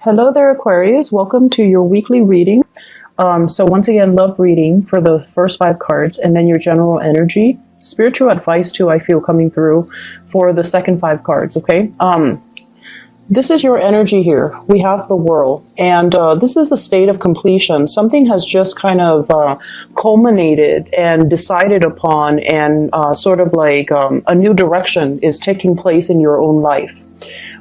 Hello there, Aquarius. Welcome to your weekly reading. So once again, love reading for the first 5 cards and then your general energy. Spiritual advice too, I feel, coming through for the second 5 cards, okay? This is your energy here. We have the World, and this is a state of completion. Something has just kind of culminated and decided upon, and sort of like a new direction is taking place in your own life.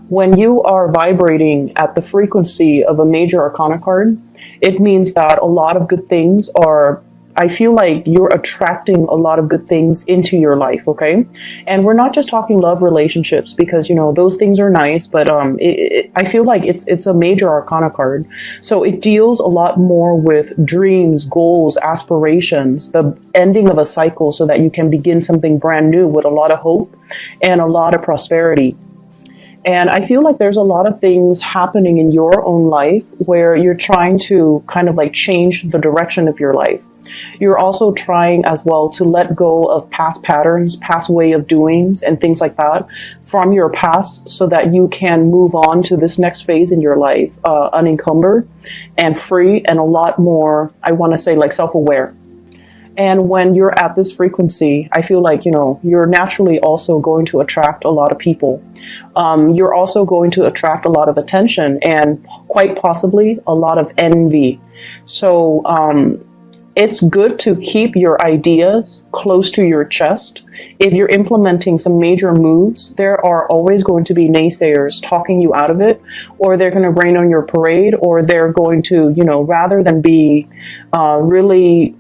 When you are vibrating at the frequency of a major arcana card, it means that a lot of good things are, I feel like you're attracting a lot of good things into your life, okay? And we're not just talking love relationships, because, you know, those things are nice, but I feel like it's a major arcana card. So it deals a lot more with dreams, goals, aspirations, the ending of a cycle so that you can begin something brand new with a lot of hope and a lot of prosperity. And I feel like there's a lot of things happening in your own life where you're trying to kind of like change the direction of your life. You're also trying as well to let go of past patterns, past way of doings and things like that from your past so that you can move on to this next phase in your life unencumbered and free and a lot more, I want to say, like self-aware. And when you're at this frequency, I feel like, you know, you're naturally also going to attract a lot of people. You're also going to attract a lot of attention and quite possibly a lot of envy. So it's good to keep your ideas close to your chest. If you're implementing some major moves, there are always going to be naysayers talking you out of it, or they're going to rain on your parade, or they're going to, you know, rather than be really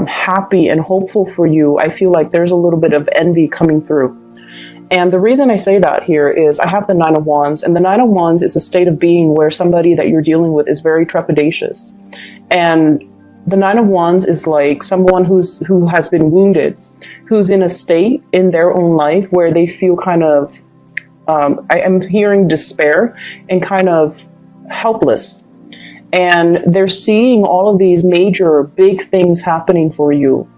happy and hopeful for you, I feel like there's a little bit of envy coming through. And the reason I say that here is I have the 9 of Wands, and the 9 of Wands is a state of being where somebody that you're dealing with is very trepidatious. And the 9 of Wands is like someone who has been wounded, who's in a state in their own life where they feel kind of, I am hearing despair and kind of helpless. And they're seeing all of these major big things happening for you.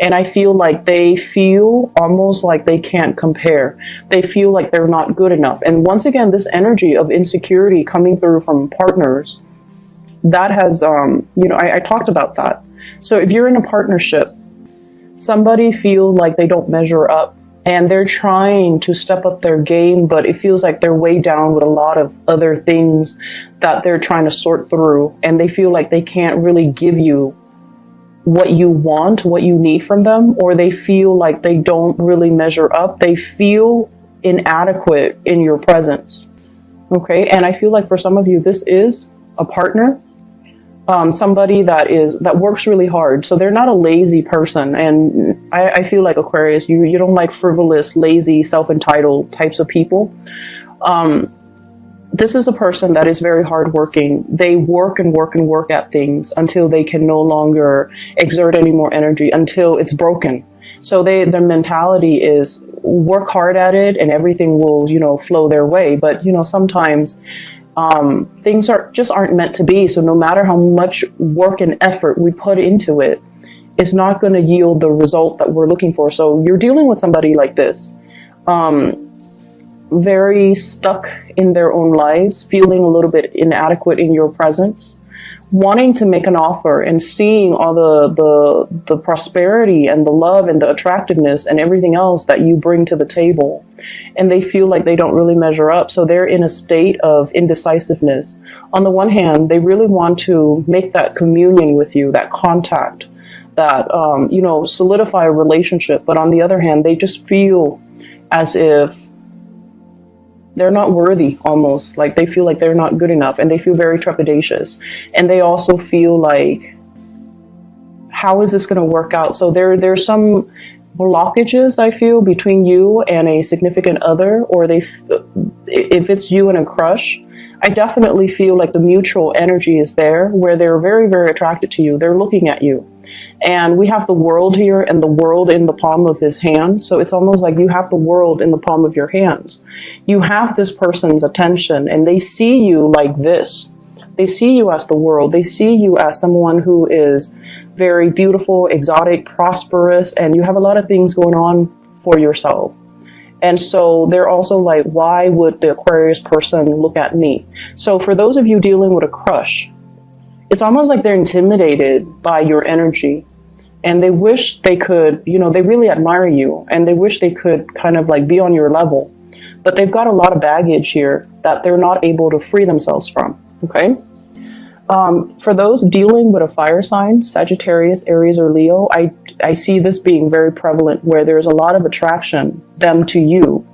And I feel like they feel almost like they can't compare. They feel like they're not good enough. And once again, this energy of insecurity coming through from partners, that has, you know, I talked about that. So if you're in a partnership, somebody feels like they don't measure up and they're trying to step up their game, but it feels like they're way down with a lot of other things that they're trying to sort through. And they feel like they can't really give you what you want, what you need from them, or they feel like they don't really measure up. They feel inadequate in your presence. Okay. And I feel like for some of you, this is a partner. Somebody that works really hard. So they're not a lazy person. And I feel like Aquarius, you don't like frivolous, lazy, self-entitled types of people. This is a person that is very hardworking. They work and work and work at things until they can no longer exert any more energy, until it's broken. So their mentality is work hard at it and everything will, you know, flow their way. But, you know, sometimes things aren't meant to be. So no matter how much work and effort we put into it, it's not going to yield the result that we're looking for. So you're dealing with somebody like this, very stuck in their own lives, feeling a little bit inadequate in your presence, wanting to make an offer and seeing all the prosperity and the love and the attractiveness and everything else that you bring to the table. And they feel like they don't really measure up. So they're in a state of indecisiveness. On the one hand, they really want to make that communion with you, that contact, that, you know, solidify a relationship. But on the other hand, they just feel as if they're not worthy, almost like they feel like they're not good enough, and they feel very trepidatious. And they also feel like, how is this going to work out? So there's some blockages, I feel, between you and a significant other, or if it's you and a crush, I definitely feel like the mutual energy is there where they're very, very attracted to you. They're looking at you. And we have the world here and the world in the palm of his hand. So it's almost like you have the world in the palm of your hands. You have this person's attention and they see you like this. They see you as the world. They see you as someone who is very beautiful, exotic, prosperous, and you have a lot of things going on for yourself. And so they're also like, why would the Aquarius person look at me? So for those of you dealing with a crush, it's almost like they're intimidated by your energy. And they wish they could, they really admire you, and they wish they could kind of like be on your level. But they've got a lot of baggage here that they're not able to free themselves from, okay? For those dealing with a fire sign, Sagittarius, Aries, or Leo, I see this being very prevalent, where there's a lot of attraction, them to you.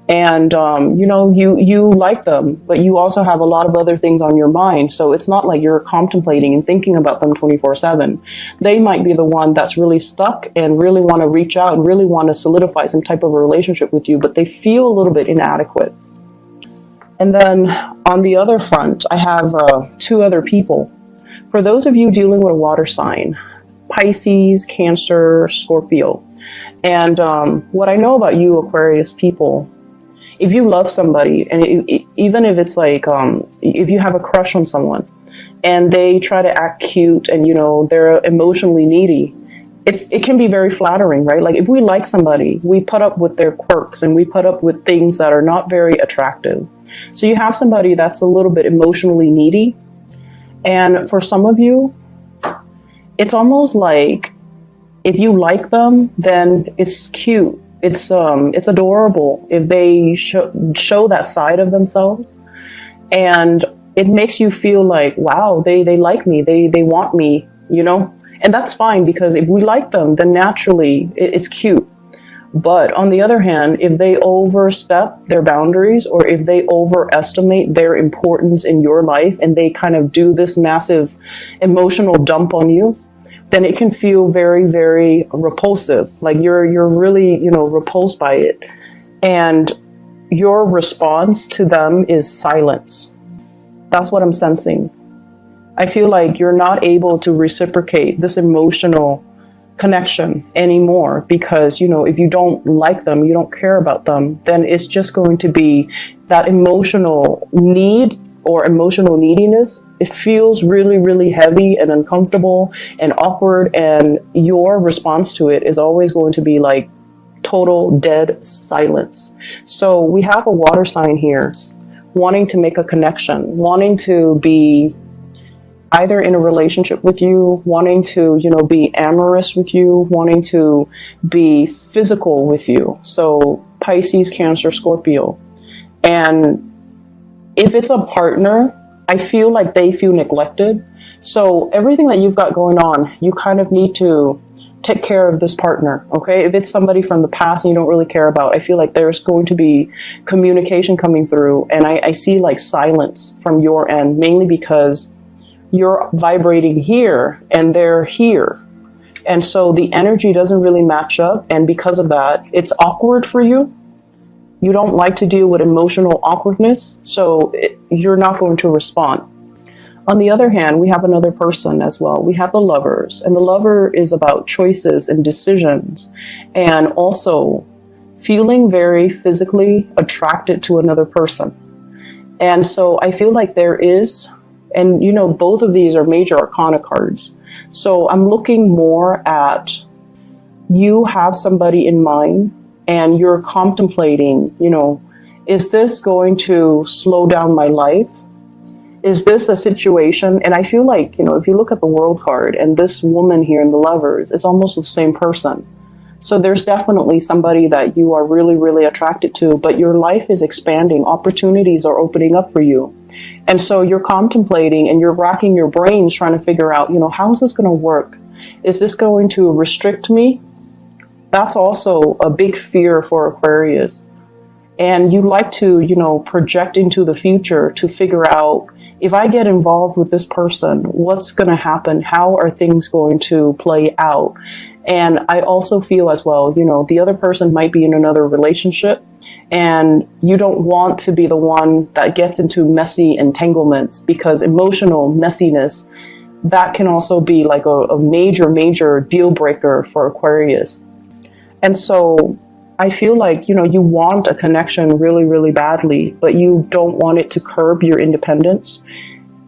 And, you like them, but you also have a lot of other things on your mind. So it's not like you're contemplating and thinking about them 24/7. They might be the one that's really stuck and really want to reach out and really want to solidify some type of a relationship with you, but they feel a little bit inadequate. And then on the other front, I have two other people. For those of you dealing with a water sign, Pisces, Cancer, Scorpio. And what I know about you Aquarius people, if you love somebody, and even if it's like, if you have a crush on someone and they try to act cute and, they're emotionally needy, it can be very flattering, right? Like if we like somebody, we put up with their quirks and we put up with things that are not very attractive. So you have somebody that's a little bit emotionally needy. And for some of you, it's almost like if you like them, then it's cute. It's adorable if they show that side of themselves, and it makes you feel like, wow, they like me, they want me, and that's fine, because if we like them, then naturally it's cute. But on the other hand, if they overstep their boundaries, or if they overestimate their importance in your life and they kind of do this massive emotional dump on you, then it can feel very, very repulsive. Like you're really, repulsed by it. And your response to them is silence. That's what I'm sensing. I feel like you're not able to reciprocate this emotional connection anymore, because, if you don't like them, you don't care about them, then it's just going to be that emotional need or emotional neediness. It feels really, really heavy and uncomfortable and awkward, and your response to it is always going to be like total dead silence. So we have a water sign here wanting to make a connection, wanting to be either in a relationship with you, wanting to, be amorous with you, wanting to be physical with you. So Pisces, Cancer, Scorpio. And if it's a partner, I feel like they feel neglected. So everything that you've got going on, you kind of need to take care of this partner, okay? If it's somebody from the past and you don't really care about, I feel like there's going to be communication coming through. And I see like silence from your end, mainly because you're vibrating here and they're here. And so the energy doesn't really match up. And because of that, it's awkward for you. You don't like to deal with emotional awkwardness, so you're not going to respond. On the other hand, we have another person as well. We have the Lovers, and the Lover is about choices and decisions, and also feeling very physically attracted to another person. And so I feel like there is, and both of these are major arcana cards. So I'm looking more at, you have somebody in mind, and you're contemplating, is this going to slow down my life? Is this a situation? And I feel like, if you look at the World card and this woman here in the Lovers, it's almost the same person. So there's definitely somebody that you are really, really attracted to, but your life is expanding. Opportunities are opening up for you. And so you're contemplating and you're racking your brains trying to figure out, how is this going to work? Is this going to restrict me? That's also a big fear for Aquarius. And you like to, project into the future to figure out, if I get involved with this person, what's going to happen? How are things going to play out? And I also feel as well, the other person might be in another relationship and you don't want to be the one that gets into messy entanglements, because emotional messiness, that can also be like a major, major deal breaker for Aquarius. And so I feel like, you want a connection really, really badly, but you don't want it to curb your independence.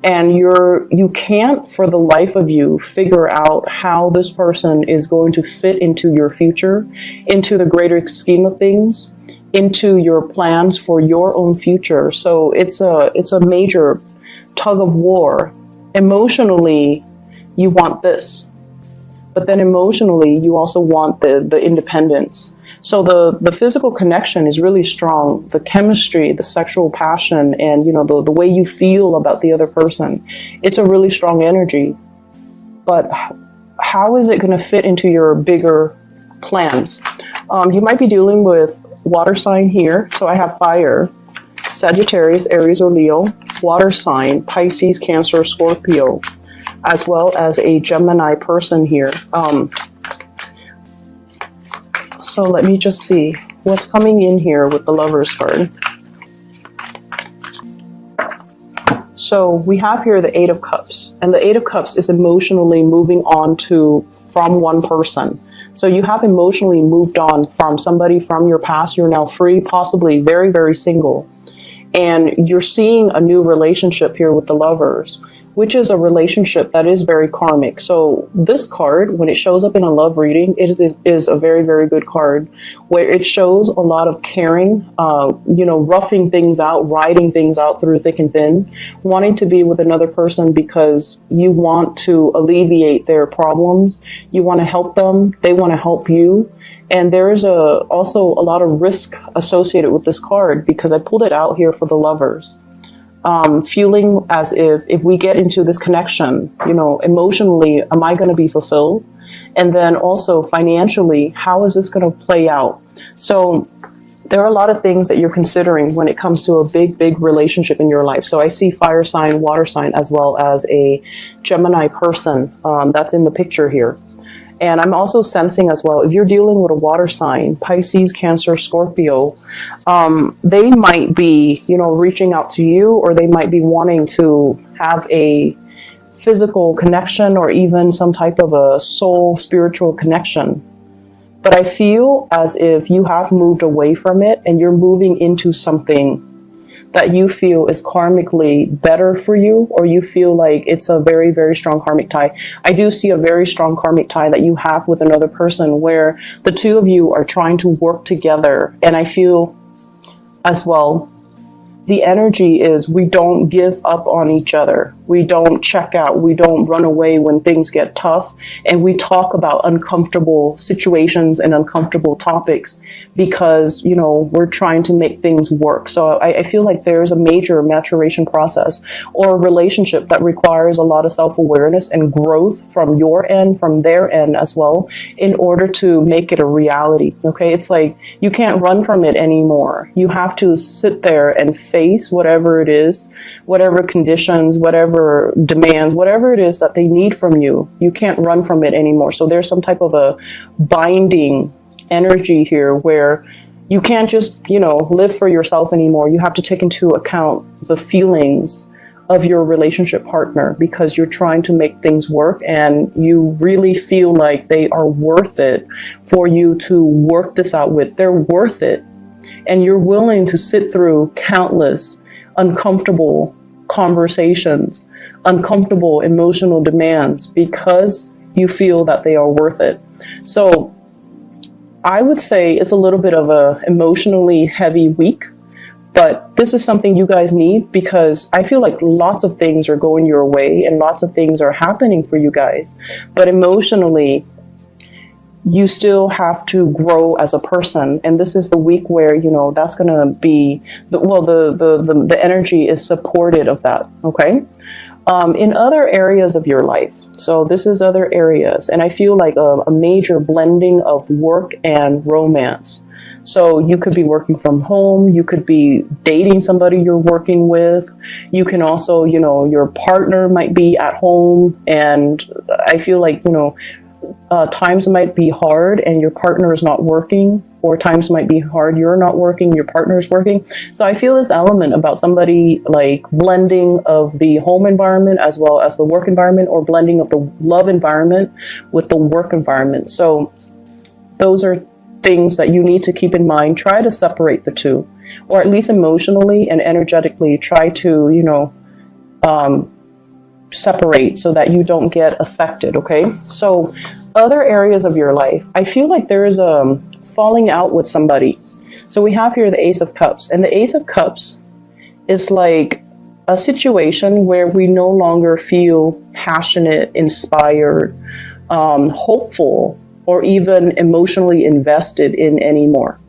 And you can't, for the life of you, figure out how this person is going to fit into your future, into the greater scheme of things. into your plans for your own future. So it's a major tug of war. Emotionally, you want this, but then emotionally, you also want the independence. So the physical connection is really strong. The chemistry, the sexual passion, and the way you feel about the other person, it's a really strong energy. But how is it going to fit into your bigger plans? You might be dealing with water sign here. So I have fire, Sagittarius, Aries, or Leo, water sign, Pisces, Cancer, Scorpio, as well as a Gemini person here. So let me just see what's coming in here with the Lovers card. So we have here the Eight of Cups, and the Eight of Cups is emotionally moving on from one person. So you have emotionally moved on from somebody from your past. You're now free, possibly very, very single. And you're seeing a new relationship here with the Lovers, which is a relationship that is very karmic. So this card, when it shows up in a love reading, it is a very, very good card, where it shows a lot of caring, roughing things out, riding things out through thick and thin, wanting to be with another person because you want to alleviate their problems. You want to help them. They want to help you. And there is also a lot of risk associated with this card, because I pulled it out here for the Lovers. Feeling as if we get into this connection, emotionally, am I going to be fulfilled? And then also financially, how is this going to play out? So there are a lot of things that you're considering when it comes to a big, big relationship in your life. So I see fire sign, water sign, as well as a Gemini person that's in the picture here. And I'm also sensing as well, if you're dealing with a water sign, Pisces, Cancer, Scorpio, they might be, reaching out to you, or they might be wanting to have a physical connection, or even some type of a soul spiritual connection. But I feel as if you have moved away from it and you're moving into something that you feel is karmically better for you, or you feel like it's a very, very strong karmic tie. I do see a very strong karmic tie that you have with another person, where the two of you are trying to work together. And I feel as well, the energy is, we don't give up on each other. We don't check out. We don't run away when things get tough. And we talk about uncomfortable situations and uncomfortable topics because, we're trying to make things work. So I feel like there's a major maturation process, or a relationship that requires a lot of self-awareness and growth from your end, from their end as well, in order to make it a reality. Okay. It's like, you can't run from it anymore. You have to sit there and face whatever it is, whatever conditions, whatever demands, whatever it is that they need from you. You can't run from it anymore. So there's some type of a binding energy here, where you can't just, live for yourself anymore. You have to take into account the feelings of your relationship partner, because you're trying to make things work, and you really feel like they are worth it for you to work this out with. They're worth it. And you're willing to sit through countless uncomfortable conversations, uncomfortable emotional demands, because you feel that they are worth it. So I would say it's a little bit of a emotionally heavy week, but this is something you guys need, because I feel like lots of things are going your way and lots of things are happening for you guys. But emotionally, you still have to grow as a person, and this is the week where that's going to be the energy is supported of that. Okay. In other areas of your life, so this is other areas, and I feel like a major blending of work and romance. So you could be working from home, you could be dating somebody you're working with, you can also, your partner might be at home, and I feel like, times might be hard and your partner is not working, or times might be hard, you're not working, your partner is working. So I feel this element about somebody like blending of the home environment as well as the work environment, or blending of the love environment with the work environment. So those are things that you need to keep in mind. Try to separate the two, or at least emotionally and energetically try to, separate so that you don't get affected. Okay. So other areas of your life, I feel like there is a falling out with somebody. So we have here the Ace of Cups, and the Ace of Cups is like a situation where we no longer feel passionate, inspired, hopeful, or even emotionally invested in anymore.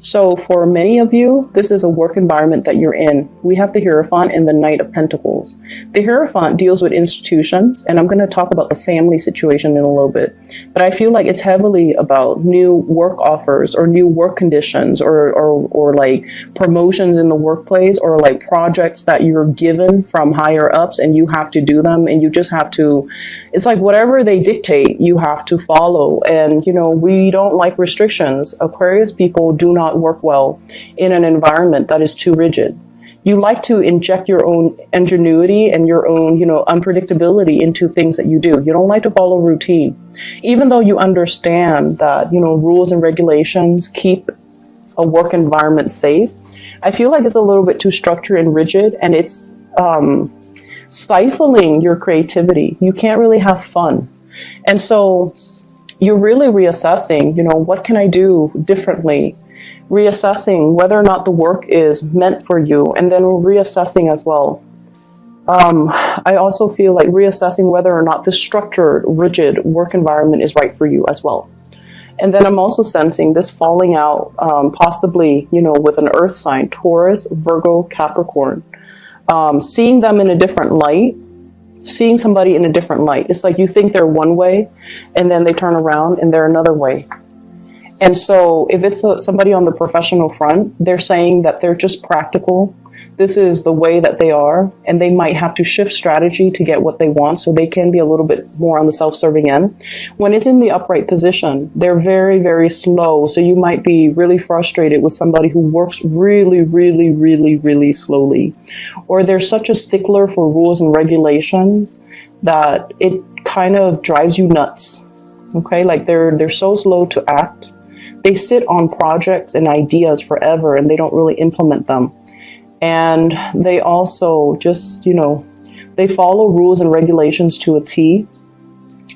So for many of you, this is a work environment that you're in. We have the Hierophant and the Knight of Pentacles. The Hierophant deals with institutions, and I'm going to talk about the family situation in a little bit. But I feel like it's heavily about new work offers or new work conditions or like promotions in the workplace, or like projects that you're given from higher ups and you have to do them, and you just have to, it's like whatever they dictate, you have to follow. And, you know, we don't like restrictions. Aquarius people do not work well in an environment that is too rigid. You like to inject your own ingenuity and your own, you know, unpredictability into things that you do. You don't like to follow routine, even though you understand that, you know, rules and regulations keep a work environment safe. I feel like it's a little bit too structured and rigid, and it's stifling your creativity. You can't really have fun. And so you're really reassessing, you know, what can I do differently? Reassessing whether or not the work is meant for you, and then reassessing as well. I also feel like reassessing whether or not this structured, rigid work environment is right for you as well. And then I'm also sensing this falling out, possibly, you know, with an earth sign, Taurus, Virgo, Capricorn. Seeing them in a different light, seeing somebody in a different light. It's like you think they're one way, and then they turn around and they're another way. And so if it's somebody on the professional front, they're saying that they're just practical. This is the way that they are, and they might have to shift strategy to get what they want, so they can be a little bit more on the self-serving end. When it's in the upright position, they're very, very slow. So you might be really frustrated with somebody who works really, really, really, really slowly. Or they're such a stickler for rules and regulations that it kind of drives you nuts. Okay, like they're so slow to act. They sit on projects and ideas forever, and they don't really implement them. And they also just, you know, they follow rules and regulations to a T,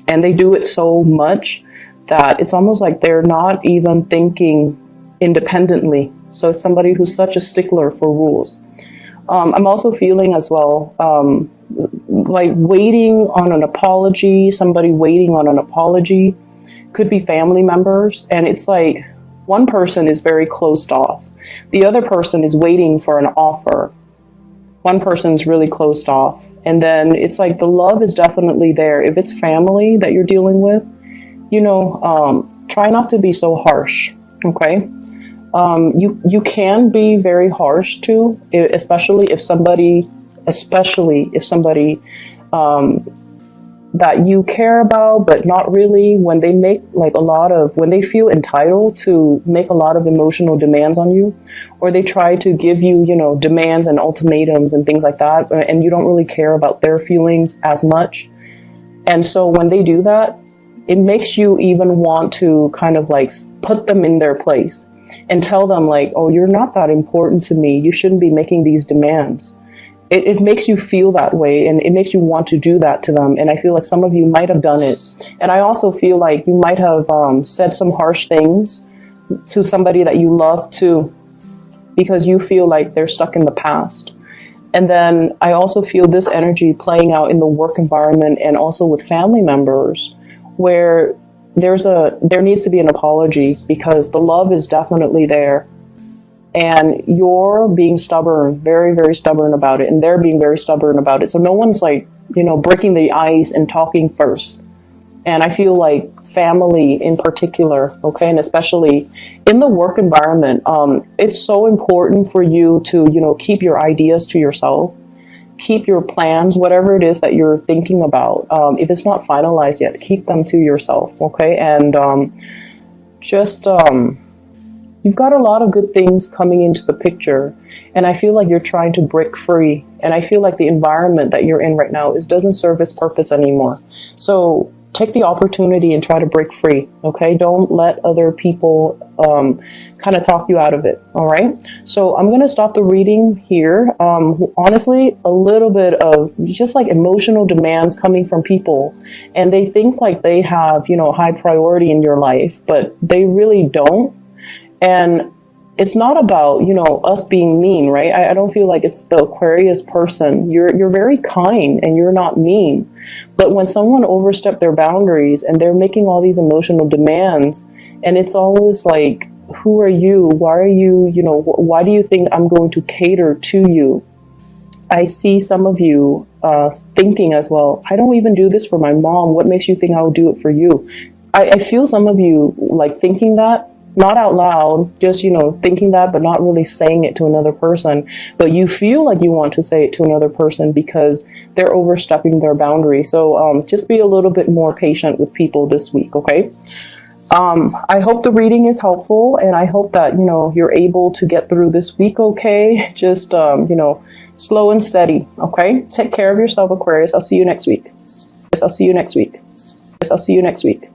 and they do it so much that it's almost like they're not even thinking independently. So it's somebody who's such a stickler for rules. I'm also feeling as well, like waiting on an apology, somebody waiting on an apology. Could be family members, and it's like one person is very closed off. The other person is waiting for an offer. One person's really closed off. And then it's like the love is definitely there. If it's family that you're dealing with, you know, try not to be so harsh, okay? You can be very harsh too, especially if somebody that you care about, but not really, when they make like when they feel entitled to make a lot of emotional demands on you, or they try to give you, you know, demands and ultimatums and things like that, and you don't really care about their feelings as much. And so when they do that, it makes you even want to kind of like put them in their place and tell them like, oh, you're not that important to me. You shouldn't be making these demands. It makes you feel that way, and it makes you want to do that to them. And I feel like some of you might have done it. And I also feel like you might have said some harsh things to somebody that you love too, because you feel like they're stuck in the past. And then I also feel this energy playing out in the work environment and also with family members, where there needs to be an apology, because the love is definitely there. And you're being stubborn, very, very stubborn about it. And they're being very stubborn about it. So no one's like, you know, breaking the ice and talking first. And I feel like family in particular, okay, and especially in the work environment, it's so important for you to, you know, keep your ideas to yourself. Keep your plans, whatever it is that you're thinking about. If it's not finalized yet, keep them to yourself, okay? And you've got a lot of good things coming into the picture, and I feel like you're trying to break free. And I feel like the environment that you're in right now doesn't serve its purpose anymore. So take the opportunity and try to break free, okay? Don't let other people kind of talk you out of it, all right? So I'm going to stop the reading here. Honestly, a little bit of just like emotional demands coming from people, and they think like they have, you know, high priority in your life, but they really don't. And it's not about, you know, us being mean, right? I don't feel like it's the Aquarius person. You're very kind and you're not mean. But when someone oversteps their boundaries and they're making all these emotional demands, and it's always like, who are you? Why are you, you know, why do you think I'm going to cater to you? I see some of you thinking as well, I don't even do this for my mom. What makes you think I will do it for you? I feel some of you like thinking that, not out loud, just, you know, thinking that, but not really saying it to another person. But you feel like you want to say it to another person because they're overstepping their boundary. So just be a little bit more patient with people this week, okay? I hope the reading is helpful, and I hope that, you know, you're able to get through this week okay. Just, you know, slow and steady, okay? Take care of yourself, Aquarius. I'll see you next week. I'll see you next week. I'll see you next week.